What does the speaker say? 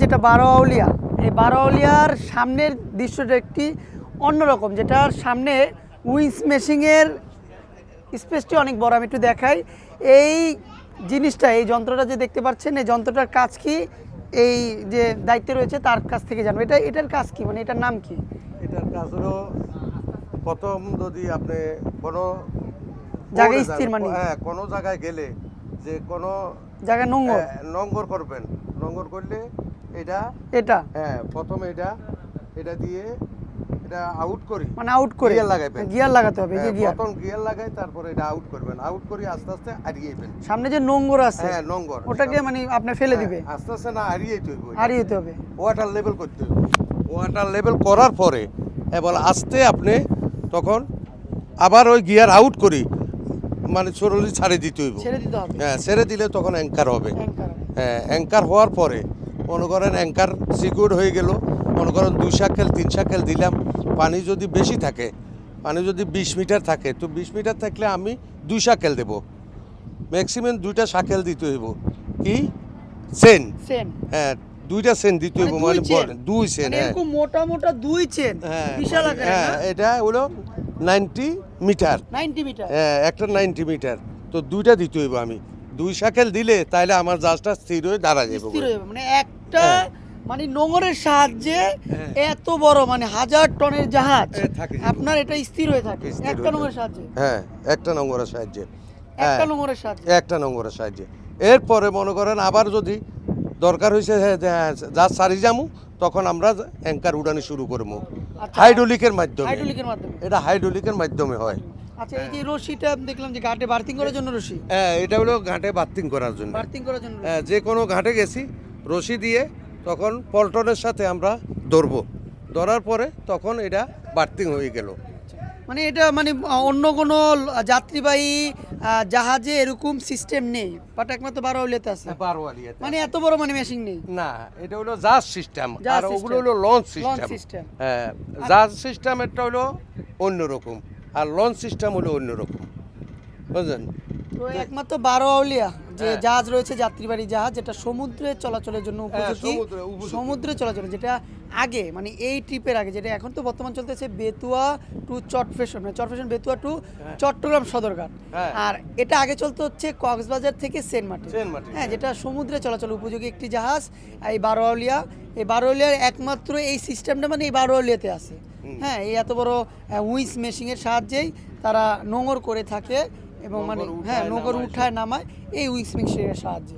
যেটা বারোয়াউলিয়া, এই বারোয়াউলিয়ার সামনের দৃশ্যটা একটি অন্যরকম, যেটার সামনে উইন্স মেশিংয়ের স্পেসটি অনেক বড়। আমি একটু দেখাই এই জিনিসটা, এই যন্ত্রটা যে দেখতে পাচ্ছেন, এই যন্ত্রটার কাজ কি, এই যে দায়িত্বে রয়েছে তার কাছ থেকে জানবো এটার কাজ কি, মানে এটার নাম কি? এটার কাজ হলো প্রথম যদি আপনি কোনো জায়গায় স্থির, মানে কোনো জায়গায় গেলে যে কোনো জায়গায় নোংর নোংর করবেন, নোংর করলে এটা প্রথমে এটা দিয়ে এটা আউট করি, মানে আউট করে গিয়ার লাগাতে হবে। যে গিয়ার প্রথম গিয়ার লাগাই, তারপরে এটা আউট করবেন, আউট করে আস্তে আস্তে হারিয়েবেন। সামনে যে নোংর আছে, নোংর ওটাকে মানে আপনি ফেলে দিবে, আস্তে আস্তে না হারিয়েতে হবে, ওয়াটার লেভেল করতে হবে। ওয়াটার লেভেল করার পরে এবার আস্তে আপনি তখন আবার ওই গিয়ার আউট করি, মানে সরলি ছেড়ে দিতে হইব, ছেড়ে দিলে তখন অ্যাঙ্কার হবে। অ্যাঙ্কার হওয়ার পরে মনে করেন অ্যাঙ্কার সিকিউর হয়ে গেল, মনে করেন 2 সাইকেল 3 সাইকেল দিলাম। পানি যদি বেশি থাকে, পানি যদি 20 মিটার থাকে, তো 20 মিটার থাকলে আমি 2 সাইকেল দেবো, ম্যাক্সিমাম 2টা সাইকেল দিতে হইব। কি চেন? দুইটা চেন দিতে হইব, মানে 2 চেন, এরকম মোটা মোটা 2 চেন, বিশাল আকারের। এটা হলো 90 মিটার, একটা 90 মিটার, তো 2টা দিতে হইব। আমি 2 সাইকেল দিলে তাহলে আমার জাহাজটা স্থির হয়ে দাঁড়া যাবে, মানে একটা মানে নোঙরের সাহায্যে এত বড় মানে 1000 টনের জাহাজ আপনার এটা স্থির হয়ে থাকে একটা নোঙরের সাহায্যে। একটা নোঙরের সাহায্যে, একটা নোঙরের সাহায্যে। এরপরে মনে করেন আবার যদি দরকার হয়েছে জাহাজ সারি যামু, তখন আমরা অ্যাঙ্কার উড়ানি শুরু করবো হাইড্রোলিকের মাধ্যমে। এটা হাইড্রোলিকের মাধ্যমে হয়। আচ্ছা, এই যে রশিটা দেখলাম যে ঘাটে বার্থিং করার জন্য রশি, এটা হলো ঘাটে বার্থিং করার জন্য। যে কোনো ঘাটে গেছি রশি দিয়ে তখন পল্টনের সাথে আমরা ধরার পরে তখন এটা বার্থিং হয়ে গেল। মানে এটা মানে অন্য কোনো যাত্রীবাহী জাহাজে এরকম সিস্টেম নেই, বাট একমাত্র বারোয়ালিয়াতে আছে। মানে এত বড় মানে মেশিন নেই না, এটা হলো জাহাজ সিস্টেম, আর ওগুলো হলো লঞ্চ সিস্টেম। জাহাজ সিস্টেম এটা হলো অন্যরকম, আর লঞ্চ সিস্টেম হলো অন্যরকম, বুঝলেন? তো একমাত্র বারোয়ালিয়া যে জাহাজ রয়েছে, যাত্রীবাহী জাহাজ, যেটা সমুদ্রে চলাচলের জন্য উপযোগী, সমুদ্রে চলাচল, যেটা আগে মানে এই ট্রিপের আগে, যেটা এখন তো বর্তমান চলতেছে বেতুয়া টু চটফ্যাশন, মানে চটফ্যাশন বেতুয়া টু চট্টগ্রাম সদরঘাট, আর এটা আগে চলতে হচ্ছে কক্সবাজার থেকে সেন্ট মার্টিন, যেটা সমুদ্রে চলাচল উপযোগী একটি জাহাজ এই বারোয়ালিয়া। এই বারোয়ালিয়ার একমাত্র এই সিস্টেমটা মানে এই বারোয়ালিয়াতে আছে। এই এত বড় উইন্স মেশিনের সাহায্যেই তারা নোঙর করে থাকে এবং মানে নোঙর উঠায় নামায় এই উইন্স মেশিনের সাহায্যে।